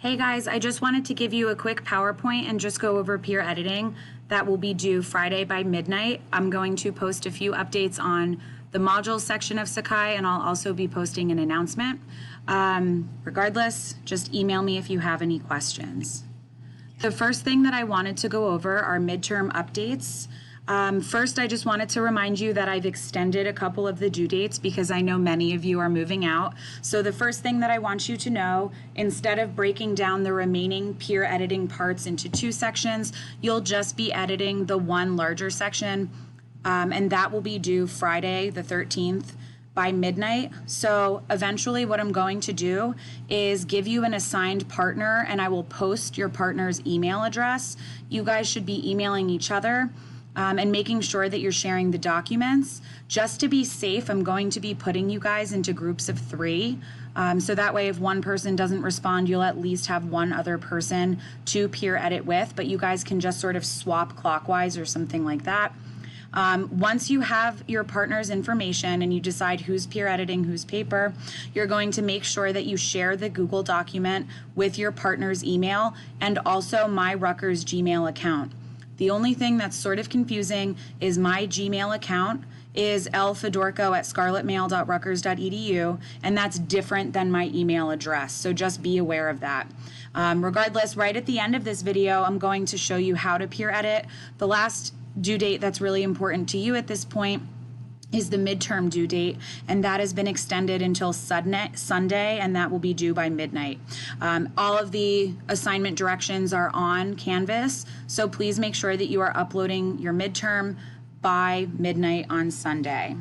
Hey guys, I just wanted to give you a quick PowerPoint and just go over peer editing that will be due Friday by midnight. I'm going to post a few updates on the modules section of Sakai, and I'll also be posting an announcement. Regardless, just email me if you have any questions. The first thing that I wanted to go over are midterm updates. First, I just wanted to remind you that I've extended a couple of the due dates because I know many of you are moving out. So the first thing that I want you to know, instead of breaking down the remaining peer editing parts into two sections, you'll just be editing the one larger section, and that will be due Friday the 13th by midnight. So eventually what I'm going to do is give you an assigned partner, and I will post your partner's email address. You guys should be emailing each other and making sure that you're sharing the documents. Just to be safe, I'm going to be putting you guys into groups of 3. So that way, if one person doesn't respond, you'll at least have one other person to peer edit with, but you guys can just sort of swap clockwise or something like that. Once you have your partner's information and you decide who's peer editing, who's paper, you're going to make sure that you share the Google document with your partner's email and also my Rutgers Gmail account. The only thing that's sort of confusing is my Gmail account is lfedorko@scarletmail.rutgers.edu, and that's different than my email address, so just be aware of that. Regardless, right at the end of this video, I'm going to show you how to peer edit. The last due date that's really important to you at this point is the midterm due date, and that has been extended until Sunday, and that will be due by midnight. All of the assignment directions are on Canvas, so please make sure that you are uploading your midterm by midnight on Sunday.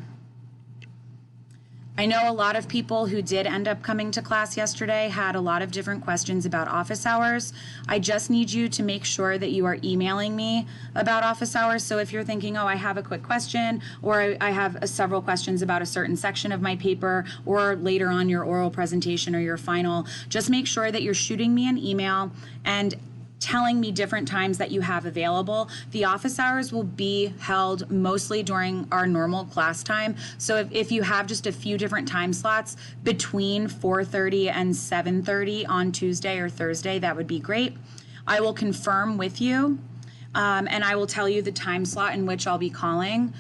I know a lot of people who did end up coming to class yesterday had a lot of different questions about office hours. I just need you to make sure that you are emailing me about office hours. So if you're thinking, oh, I have a quick question, or I have several questions about a certain section of my paper, or later on your oral presentation or your final, just make sure that you're shooting me an email and telling me different times that you have available. The office hours will be held mostly during our normal class time. So if you have just a few different time slots between 4:30 and 7:30 on Tuesday or Thursday, that would be great. I will confirm with you, and I will tell you the time slot in which I'll be calling.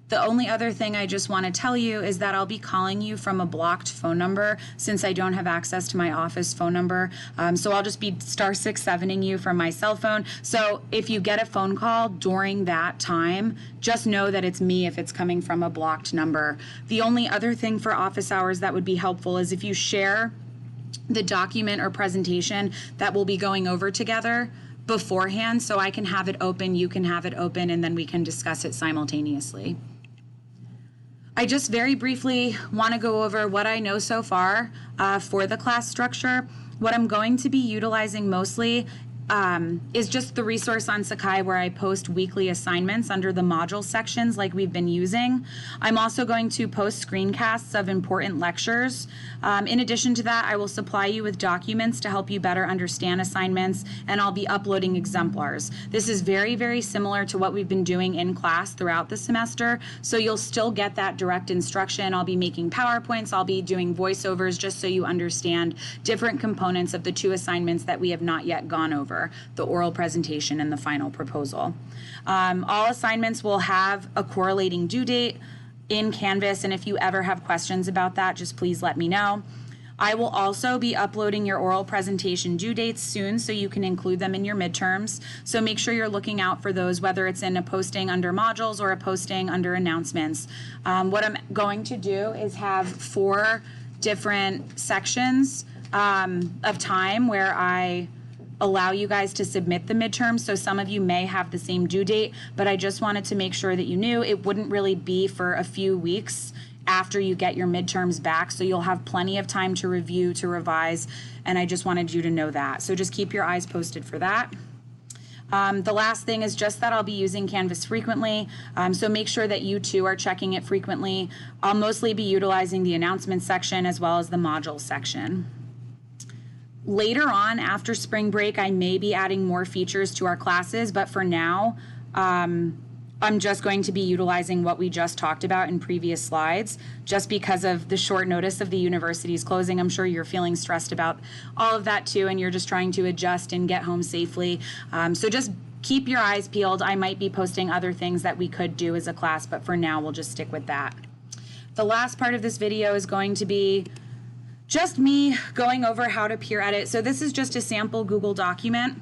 The only other thing I just want to tell you is that I'll be calling you from a blocked phone number since I don't have access to my office phone number. So I'll just be *6-7ing you from my cell phone. So if you get a phone call during that time, just know that it's me if it's coming from a blocked number. The only other thing for office hours that would be helpful is if you share the document or presentation that we'll be going over together beforehand, so I can have it open, you can have it open, and then we can discuss it simultaneously. I just very briefly want to go over what I know so far for the class structure. What I'm going to be utilizing mostly is just the resource on Sakai where I post weekly assignments under the module sections like we've been using. I'm also going to post screencasts of important lectures. In addition to that, I will supply you with documents to help you better understand assignments, and I'll be uploading exemplars. This is very, very similar to what we've been doing in class throughout the semester, so you'll still get that direct instruction. I'll be making PowerPoints, I'll be doing voiceovers just so you understand different components of the 2 assignments that we have not yet gone over, the oral presentation and the final proposal. All assignments will have a correlating due date in Canvas, and if you ever have questions about that, just please let me know. I will also be uploading your oral presentation due dates soon so you can include them in your midterms. So make sure you're looking out for those, whether it's in a posting under modules or a posting under announcements. What I'm going to do is have 4 different sections of time where I allow you guys to submit the midterms. So some of you may have the same due date, but I just wanted to make sure that you knew it wouldn't really be for a few weeks after you get your midterms back. So you'll have plenty of time to review, to revise, and I just wanted you to know that. So just keep your eyes posted for that. The last thing is just that I'll be using Canvas frequently, so make sure that you too are checking it frequently. I'll mostly be utilizing the announcements section as well as the module section. Later on, after spring break, I may be adding more features to our classes, but for now, I'm just going to be utilizing what we just talked about in previous slides, just because of the short notice of the university's closing. I'm sure you're feeling stressed about all of that too, and you're just trying to adjust and get home safely. So just keep your eyes peeled. I might be posting other things that we could do as a class, but for now, we'll just stick with that. The last part of this video is going to be just me going over how to peer edit. So this is just a sample Google document.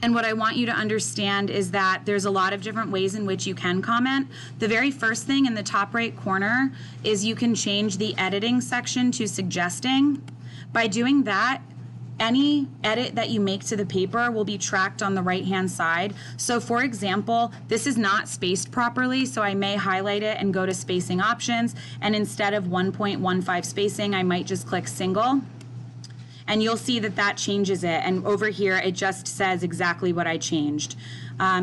And what I want you to understand is that there's a lot of different ways in which you can comment. The very first thing in the top right corner is you can change the editing section to suggesting. By doing that, any edit that you make to the paper will be tracked on the right-hand side. So for example, this is not spaced properly, so I may highlight it and go to spacing options, and instead of 1.15 spacing, I might just click single. And you'll see that that changes it. And over here, it just says exactly what I changed.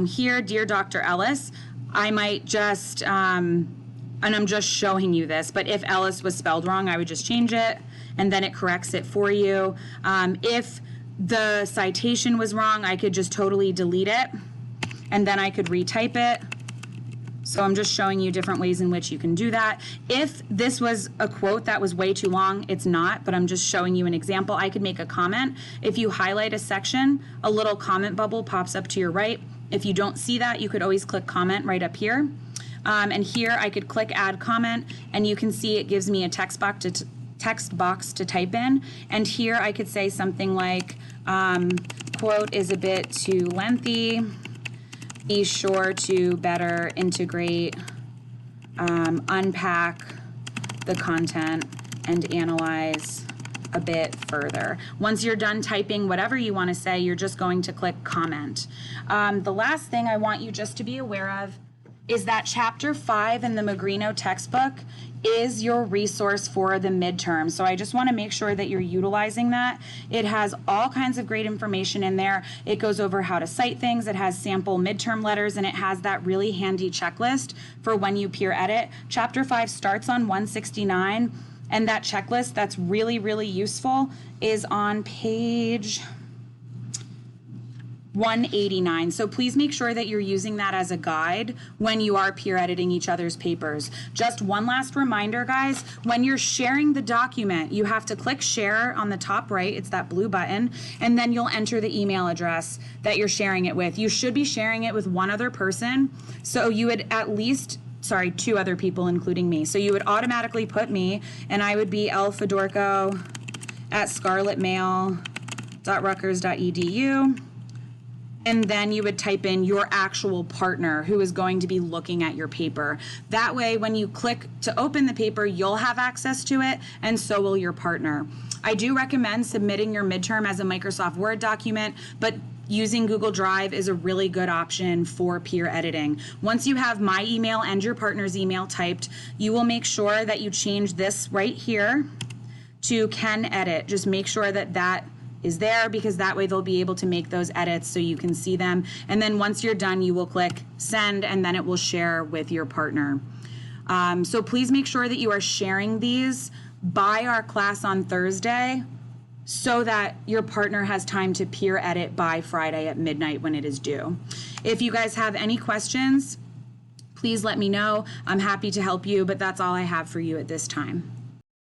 Here, dear Dr. Ellis, I might just, and I'm just showing you this, but if Ellis was spelled wrong, I would just change it, and then it corrects it for you. If the citation was wrong, I could just totally delete it, and then I could retype it. So I'm just showing you different ways in which you can do that. If this was a quote that was way too long, it's not, but I'm just showing you an example. I could make a comment. If you highlight a section, a little comment bubble pops up to your right. If you don't see that, you could always click comment right up here. And here I could click add comment, and you can see it gives me a text box to type in. And here I could say something like, quote is a bit too lengthy. Be sure to better integrate, unpack the content, and analyze a bit further. Once you're done typing whatever you want to say, you're just going to click comment. The last thing I want you just to be aware of is that Chapter 5 in the Magrino textbook is your resource for the midterm. So I just want to make sure that you're utilizing that. It has all kinds of great information in there. It goes over how to cite things. It has sample midterm letters, and it has that really handy checklist for when you peer edit. Chapter 5 starts on 169, and that checklist that's really, really useful is on page 189. So please make sure that you're using that as a guide when you are peer editing each other's papers. Just one last reminder, guys, when you're sharing the document, you have to click share on the top right. It's that blue button, and then you'll enter the email address that you're sharing it with. You should be sharing it with one other person. So you would at least, sorry, two other people, including me. So you would automatically put me, and I would be lfedorko@scarlettmail.rutgers.edu. And then you would type in your actual partner who is going to be looking at your paper. That way, when you click to open the paper, you'll have access to it, and so will your partner. I do recommend submitting your midterm as a Microsoft Word document, but using Google Drive is a really good option for peer editing. Once you have my email and your partner's email typed, you will make sure that you change this right here to can edit. Just make sure that that is there, because that way they'll be able to make those edits so you can see them. And then once you're done, you will click send, and then it will share with your partner. So please make sure that you are sharing these by our class on Thursday so that your partner has time to peer edit by Friday at midnight when it is due. If you guys have any questions, please let me know. I'm happy to help you, but that's all I have for you at this time.